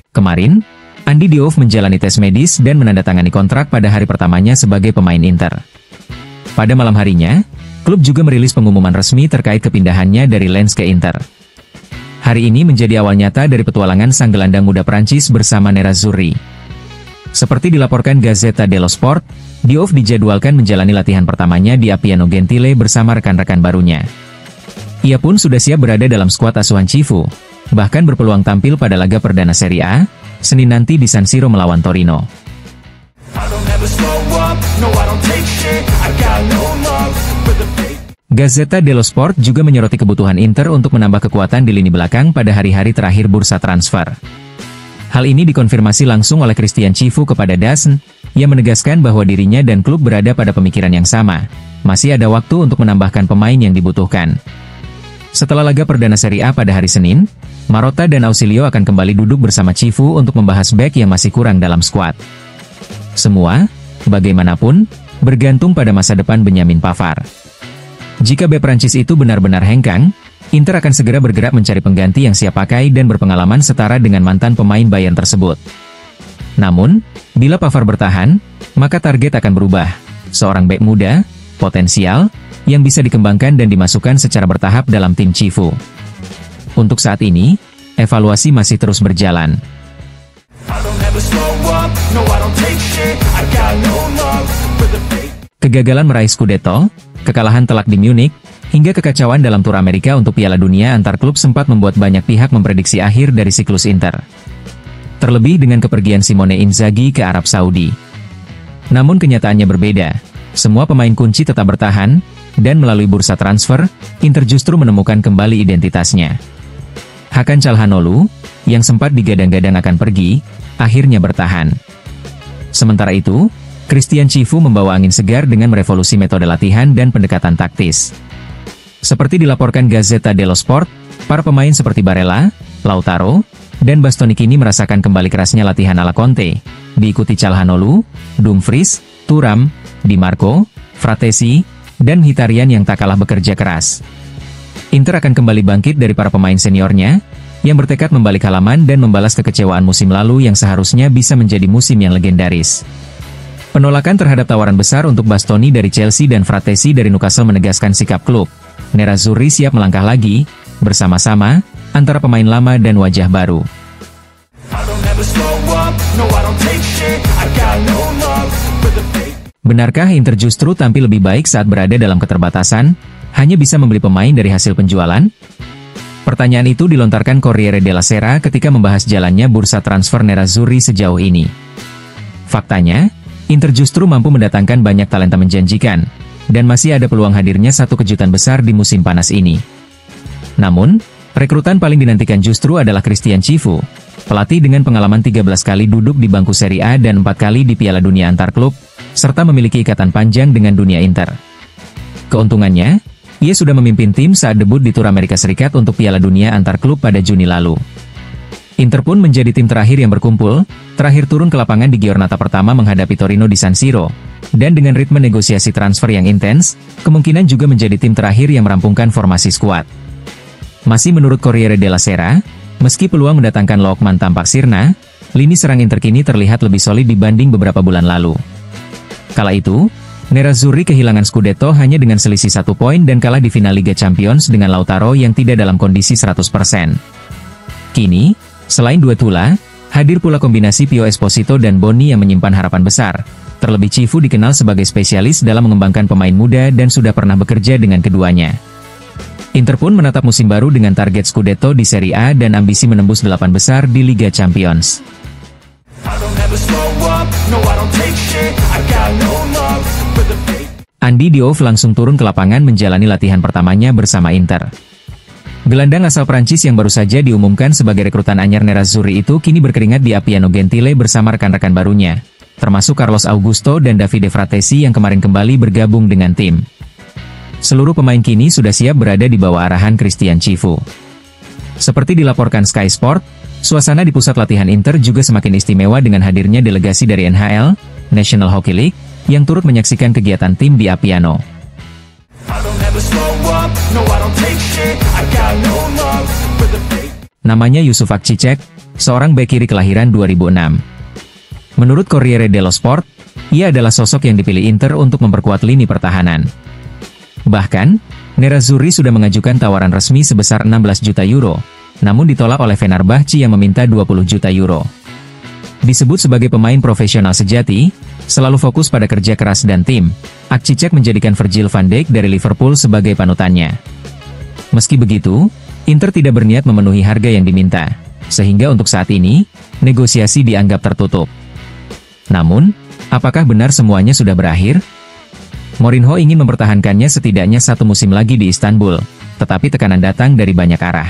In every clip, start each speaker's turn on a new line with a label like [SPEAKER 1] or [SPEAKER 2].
[SPEAKER 1] Kemarin, Andy Diouf menjalani tes medis dan menandatangani kontrak pada hari pertamanya sebagai pemain Inter. Pada malam harinya, klub juga merilis pengumuman resmi terkait kepindahannya dari Lens ke Inter. Hari ini menjadi awal nyata dari petualangan sang gelandang muda Prancis bersama Nerazzurri. Seperti dilaporkan Gazzetta dello Sport, Diouf dijadwalkan menjalani latihan pertamanya di Appiano Gentile bersama rekan-rekan barunya. Ia pun sudah siap berada dalam skuad asuhan Cifu, bahkan berpeluang tampil pada laga perdana Serie A, Senin nanti di San Siro melawan Torino. Gazzetta dello Sport juga menyoroti kebutuhan Inter untuk menambah kekuatan di lini belakang pada hari-hari terakhir bursa transfer. Hal ini dikonfirmasi langsung oleh Christian Cifu kepada DAZN, yang menegaskan bahwa dirinya dan klub berada pada pemikiran yang sama. Masih ada waktu untuk menambahkan pemain yang dibutuhkan. Setelah laga perdana Serie A pada hari Senin, Marotta dan Ausilio akan kembali duduk bersama Cifu untuk membahas bek yang masih kurang dalam skuad. Semua, bagaimanapun, bergantung pada masa depan Benyamin Pavard. Jika bek Prancis itu benar-benar hengkang, Inter akan segera bergerak mencari pengganti yang siap pakai dan berpengalaman setara dengan mantan pemain Bayern tersebut. Namun, bila Pavard bertahan, maka target akan berubah. Seorang bek muda, potensial, yang bisa dikembangkan dan dimasukkan secara bertahap dalam tim Cifu. Untuk saat ini, evaluasi masih terus berjalan. Kegagalan meraih Scudetto, kekalahan telak di Munich, hingga kekacauan dalam tur Amerika untuk Piala Dunia antar klub sempat membuat banyak pihak memprediksi akhir dari siklus Inter. Terlebih dengan kepergian Simone Inzaghi ke Arab Saudi. Namun kenyataannya berbeda. Semua pemain kunci tetap bertahan, dan melalui bursa transfer, Inter justru menemukan kembali identitasnya. Hakan Çalhanoğlu, yang sempat digadang-gadang akan pergi, akhirnya bertahan. Sementara itu, Christian Cifu membawa angin segar dengan merevolusi metode latihan dan pendekatan taktis. Seperti dilaporkan Gazzetta dello Sport, para pemain seperti Barella, Lautaro, dan Bastoni kini merasakan kembali kerasnya latihan ala Conte, diikuti Çalhanoğlu, Dumfries, Thuram, Di Marco, Fratesi, dan Mkhitaryan yang tak kalah bekerja keras. Inter akan kembali bangkit dari para pemain seniornya, yang bertekad membalik halaman dan membalas kekecewaan musim lalu yang seharusnya bisa menjadi musim yang legendaris. Penolakan terhadap tawaran besar untuk Bastoni dari Chelsea dan Fratesi dari Newcastle menegaskan sikap klub. Nerazzurri siap melangkah lagi, bersama-sama, antara pemain lama dan wajah baru. Benarkah Inter justru tampil lebih baik saat berada dalam keterbatasan, hanya bisa membeli pemain dari hasil penjualan? Pertanyaan itu dilontarkan Corriere della Sera ketika membahas jalannya bursa transfer Nerazzurri sejauh ini. Faktanya, Inter justru mampu mendatangkan banyak talenta menjanjikan, dan masih ada peluang hadirnya satu kejutan besar di musim panas ini. Namun, rekrutan paling dinantikan justru adalah Christian Cifu, pelatih dengan pengalaman 13 kali duduk di bangku Serie A dan 4 kali di Piala Dunia antar klub, serta memiliki ikatan panjang dengan dunia Inter. Keuntungannya, ia sudah memimpin tim saat debut di Tur Amerika Serikat untuk Piala Dunia antar klub pada Juni lalu. Inter pun menjadi tim terakhir yang berkumpul, terakhir turun ke lapangan di Giornata pertama menghadapi Torino di San Siro, dan dengan ritme negosiasi transfer yang intens, kemungkinan juga menjadi tim terakhir yang merampungkan formasi skuad. Masih menurut Corriere della Sera, meski peluang mendatangkan Lookman tampak sirna, lini serang Inter kini terlihat lebih solid dibanding beberapa bulan lalu. Kala itu, Nerazzurri kehilangan Scudetto hanya dengan selisih 1 poin dan kalah di final Liga Champions dengan Lautaro yang tidak dalam kondisi 100%. Kini, selain dua tula, hadir pula kombinasi Pio Esposito dan Boni yang menyimpan harapan besar. Terlebih Cifu dikenal sebagai spesialis dalam mengembangkan pemain muda dan sudah pernah bekerja dengan keduanya. Inter pun menatap musim baru dengan target Scudetto di Serie A dan ambisi menembus 8 besar di Liga Champions. Andy Diouf langsung turun ke lapangan menjalani latihan pertamanya bersama Inter. Gelandang asal Prancis yang baru saja diumumkan sebagai rekrutan anyar Nerazzurri itu kini berkeringat di Appiano Gentile bersama rekan-rekan barunya, termasuk Carlos Augusto dan Davide Fratesi yang kemarin kembali bergabung dengan tim. Seluruh pemain kini sudah siap berada di bawah arahan Christian Cifu. Seperti dilaporkan Sky Sport, suasana di pusat latihan Inter juga semakin istimewa dengan hadirnya delegasi dari NHL, National Hockey League, yang turut menyaksikan kegiatan tim di Appiano. Namanya Yusuf Akcicek, seorang bek kiri kelahiran 2006. Menurut Corriere dello Sport, ia adalah sosok yang dipilih Inter untuk memperkuat lini pertahanan. Bahkan, Nerazzurri sudah mengajukan tawaran resmi sebesar 16 juta euro, namun ditolak oleh Fenerbahce yang meminta 20 juta euro. Disebut sebagai pemain profesional sejati, selalu fokus pada kerja keras dan tim, Akcicek menjadikan Virgil van Dijk dari Liverpool sebagai panutannya. Meski begitu, Inter tidak berniat memenuhi harga yang diminta, sehingga untuk saat ini, negosiasi dianggap tertutup. Namun, apakah benar semuanya sudah berakhir? Mourinho ingin mempertahankannya setidaknya 1 musim lagi di Istanbul, tetapi tekanan datang dari banyak arah.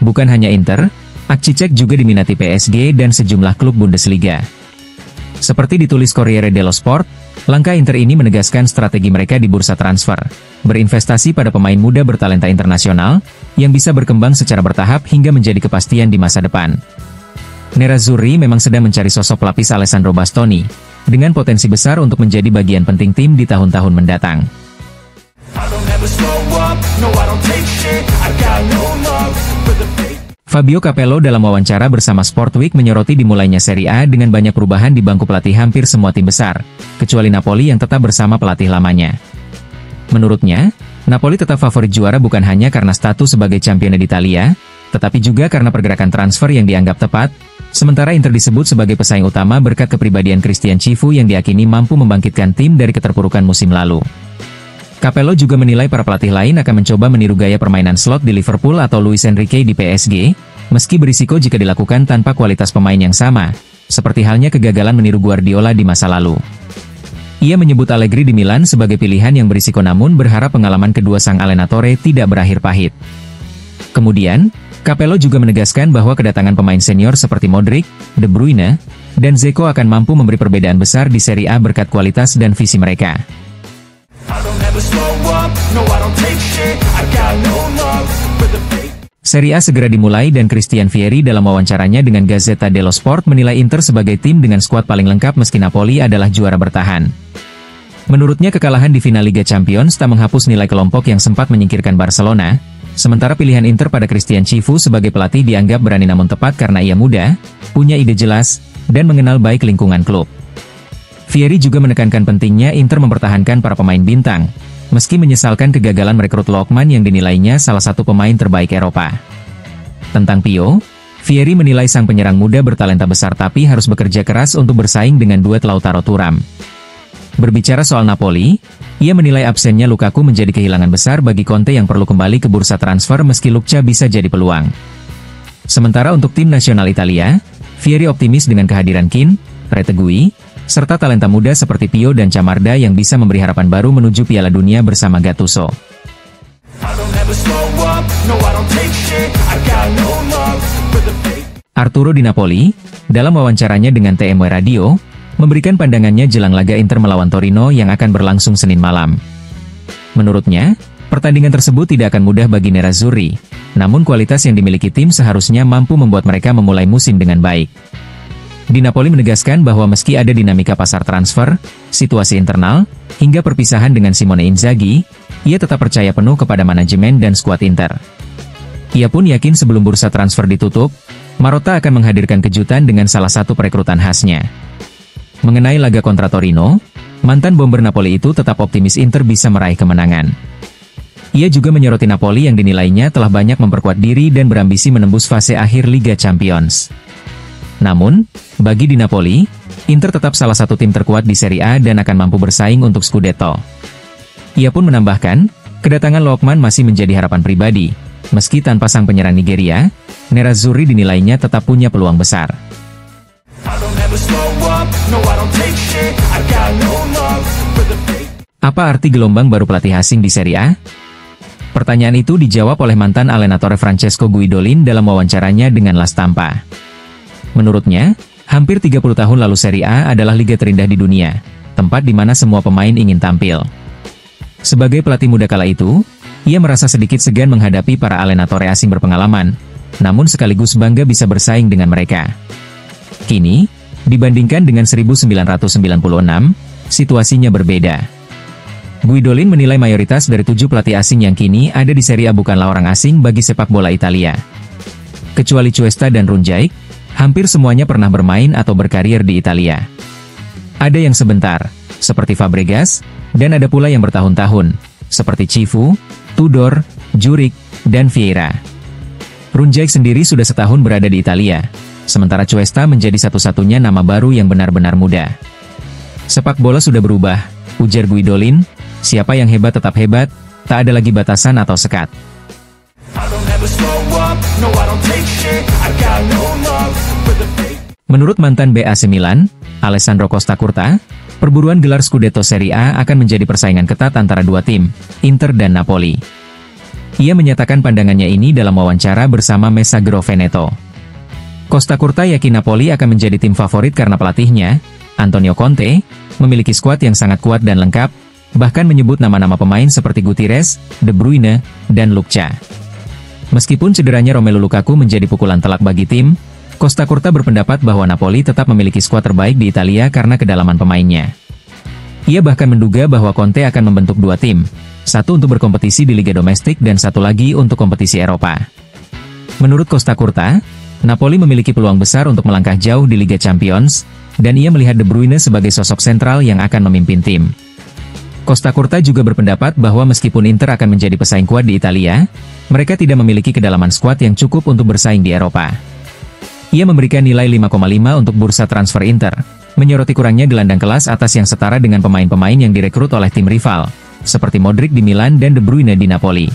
[SPEAKER 1] Bukan hanya Inter, Akcicek juga diminati PSG dan sejumlah klub Bundesliga. Seperti ditulis Corriere dello Sport, langkah Inter ini menegaskan strategi mereka di bursa transfer, berinvestasi pada pemain muda bertalenta internasional, yang bisa berkembang secara bertahap hingga menjadi kepastian di masa depan. Nerazzurri memang sedang mencari sosok pelapis Alessandro Bastoni, dengan potensi besar untuk menjadi bagian penting tim di tahun-tahun mendatang. Fabio Capello dalam wawancara bersama Sportweek menyoroti dimulainya Serie A dengan banyak perubahan di bangku pelatih hampir semua tim besar, kecuali Napoli yang tetap bersama pelatih lamanya. Menurutnya, Napoli tetap favorit juara bukan hanya karena status sebagai champion d'Italia, tetapi juga karena pergerakan transfer yang dianggap tepat, sementara Inter disebut sebagai pesaing utama berkat kepribadian Christian Chivu yang diyakini mampu membangkitkan tim dari keterpurukan musim lalu. Capello juga menilai para pelatih lain akan mencoba meniru gaya permainan Slot di Liverpool atau Luis Enrique di PSG, meski berisiko jika dilakukan tanpa kualitas pemain yang sama, seperti halnya kegagalan meniru Guardiola di masa lalu. Ia menyebut Allegri di Milan sebagai pilihan yang berisiko namun berharap pengalaman kedua sang allenatore tidak berakhir pahit. Kemudian, Capello juga menegaskan bahwa kedatangan pemain senior seperti Modric, De Bruyne, dan Dzeko akan mampu memberi perbedaan besar di Serie A berkat kualitas dan visi mereka. Serie A segera dimulai dan Christian Vieri dalam wawancaranya dengan Gazzetta dello Sport menilai Inter sebagai tim dengan skuad paling lengkap meski Napoli adalah juara bertahan. Menurutnya kekalahan di final Liga Champions tak menghapus nilai kelompok yang sempat menyingkirkan Barcelona, sementara pilihan Inter pada Christian Chivu sebagai pelatih dianggap berani namun tepat karena ia muda, punya ide jelas, dan mengenal baik lingkungan klub. Vieri juga menekankan pentingnya Inter mempertahankan para pemain bintang, meski menyesalkan kegagalan merekrut Lookman yang dinilainya salah satu pemain terbaik Eropa. Tentang Pio, Vieri menilai sang penyerang muda bertalenta besar tapi harus bekerja keras untuk bersaing dengan duet Lautaro Thuram. Berbicara soal Napoli, ia menilai absennya Lukaku menjadi kehilangan besar bagi Conte yang perlu kembali ke bursa transfer meski Lukaku bisa jadi peluang. Sementara untuk tim nasional Italia, Vieri optimis dengan kehadiran Kean, Retegui, serta talenta muda seperti Pio dan Camarda yang bisa memberi harapan baru menuju Piala Dunia bersama Gattuso. Arturo Di Napoli, dalam wawancaranya dengan TMW Radio, memberikan pandangannya jelang laga Inter melawan Torino yang akan berlangsung Senin malam. Menurutnya, pertandingan tersebut tidak akan mudah bagi Nerazzurri, namun kualitas yang dimiliki tim seharusnya mampu membuat mereka memulai musim dengan baik. Di Napoli menegaskan bahwa meski ada dinamika pasar transfer, situasi internal, hingga perpisahan dengan Simone Inzaghi, ia tetap percaya penuh kepada manajemen dan skuad Inter. Ia pun yakin sebelum bursa transfer ditutup, Marotta akan menghadirkan kejutan dengan salah satu perekrutan khasnya. Mengenai laga kontra Torino, mantan bomber Napoli itu tetap optimis Inter bisa meraih kemenangan. Ia juga menyoroti Napoli yang dinilainya telah banyak memperkuat diri dan berambisi menembus fase akhir Liga Champions. Namun, bagi Di Napoli, Inter tetap salah satu tim terkuat di Serie A dan akan mampu bersaing untuk Scudetto. Ia pun menambahkan, kedatangan Lookman masih menjadi harapan pribadi, meski tanpa sang penyerang Nigeria, Nerazzurri dinilainya tetap punya peluang besar. Apa arti gelombang baru pelatih asing di Serie A? Pertanyaan itu dijawab oleh mantan allenatore Francesco Guidolin dalam wawancaranya dengan La Stampa. Menurutnya, hampir 30 tahun lalu Serie A adalah liga terindah di dunia, tempat di mana semua pemain ingin tampil. Sebagai pelatih muda kala itu, ia merasa sedikit segan menghadapi para allenatore asing berpengalaman, namun sekaligus bangga bisa bersaing dengan mereka. Kini, dibandingkan dengan 1996, situasinya berbeda. Guidolin menilai mayoritas dari 7 pelatih asing yang kini ada di Serie A bukanlah orang asing bagi sepak bola Italia. Kecuali Cuesta dan Runjaic, hampir semuanya pernah bermain atau berkarir di Italia. Ada yang sebentar, seperti Fabregas, dan ada pula yang bertahun-tahun, seperti Cifu, Tudor, Juric, dan Vieira. Runjaic sendiri sudah setahun berada di Italia, sementara Cuesta menjadi satu-satunya nama baru yang benar-benar muda. Sepak bola sudah berubah, ujar Guidolin, siapa yang hebat tetap hebat, tak ada lagi batasan atau sekat. Menurut mantan AC Milan, Alessandro Costa Curta, perburuan gelar Scudetto Serie A akan menjadi persaingan ketat antara dua tim, Inter dan Napoli. Ia menyatakan pandangannya ini dalam wawancara bersama Messaggero Veneto. Costa Curta yakin Napoli akan menjadi tim favorit karena pelatihnya, Antonio Conte, memiliki skuad yang sangat kuat dan lengkap, bahkan menyebut nama-nama pemain seperti Gutierrez, De Bruyne, dan Lukca. Meskipun cederanya Romelu Lukaku menjadi pukulan telak bagi tim, Costa Curta berpendapat bahwa Napoli tetap memiliki skuad terbaik di Italia karena kedalaman pemainnya. Ia bahkan menduga bahwa Conte akan membentuk dua tim, satu untuk berkompetisi di Liga Domestik dan satu lagi untuk kompetisi Eropa. Menurut Costa Curta, Napoli memiliki peluang besar untuk melangkah jauh di Liga Champions, dan ia melihat De Bruyne sebagai sosok sentral yang akan memimpin tim. Costa Curta juga berpendapat bahwa meskipun Inter akan menjadi pesaing kuat di Italia, mereka tidak memiliki kedalaman skuad yang cukup untuk bersaing di Eropa. Ia memberikan nilai 5,5 untuk bursa transfer Inter, menyoroti kurangnya gelandang kelas atas yang setara dengan pemain-pemain yang direkrut oleh tim rival, seperti Modric di Milan dan De Bruyne di Napoli.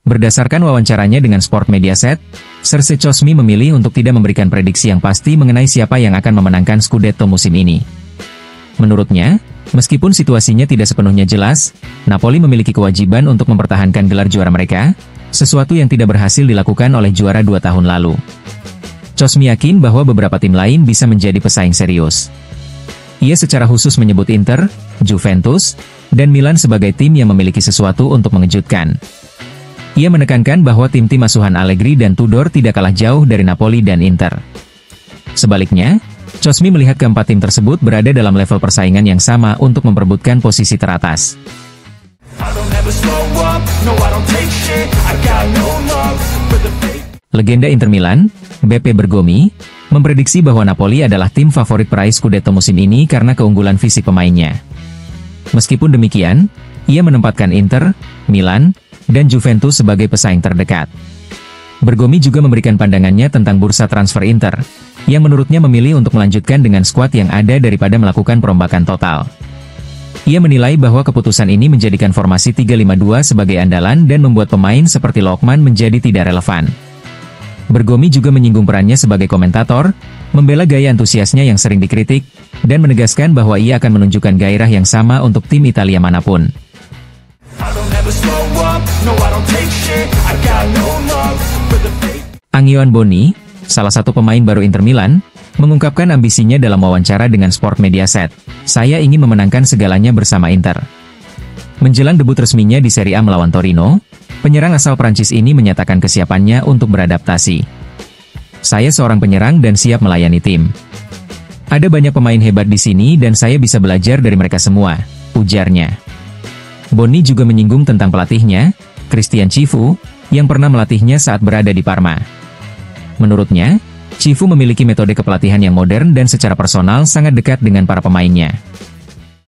[SPEAKER 1] Berdasarkan wawancaranya dengan Sport Mediaset, Serse Cosmi memilih untuk tidak memberikan prediksi yang pasti mengenai siapa yang akan memenangkan Scudetto musim ini. Menurutnya, meskipun situasinya tidak sepenuhnya jelas, Napoli memiliki kewajiban untuk mempertahankan gelar juara mereka, sesuatu yang tidak berhasil dilakukan oleh juara 2 tahun lalu. Cosmi yakin bahwa beberapa tim lain bisa menjadi pesaing serius. Ia secara khusus menyebut Inter, Juventus, dan Milan sebagai tim yang memiliki sesuatu untuk mengejutkan. Ia menekankan bahwa tim-tim asuhan Allegri dan Tudor tidak kalah jauh dari Napoli dan Inter. Sebaliknya, Cosmi melihat keempat tim tersebut berada dalam level persaingan yang sama untuk memperebutkan posisi teratas. Legenda Inter Milan, Beppe Bergomi, memprediksi bahwa Napoli adalah tim favorit peraih Scudetto musim ini karena keunggulan fisik pemainnya. Meskipun demikian, ia menempatkan Inter, Milan, dan Juventus sebagai pesaing terdekat. Bergomi juga memberikan pandangannya tentang bursa transfer Inter, yang menurutnya memilih untuk melanjutkan dengan skuad yang ada daripada melakukan perombakan total. Ia menilai bahwa keputusan ini menjadikan formasi 3-5-2 sebagai andalan dan membuat pemain seperti Lookman menjadi tidak relevan. Bergomi juga menyinggung perannya sebagai komentator, membela gaya antusiasnya yang sering dikritik, dan menegaskan bahwa ia akan menunjukkan gairah yang sama untuk tim Italia manapun. Angioan Boni, salah satu pemain baru Inter Milan, mengungkapkan ambisinya dalam wawancara dengan Sport Mediaset. Saya ingin memenangkan segalanya bersama Inter. Menjelang debut resminya di Serie A melawan Torino, penyerang asal Prancis ini menyatakan kesiapannya untuk beradaptasi. Saya seorang penyerang dan siap melayani tim. Ada banyak pemain hebat di sini dan saya bisa belajar dari mereka semua, ujarnya. Boni juga menyinggung tentang pelatihnya, Christian Cifu, yang pernah melatihnya saat berada di Parma. Menurutnya, Cifu memiliki metode kepelatihan yang modern dan secara personal sangat dekat dengan para pemainnya.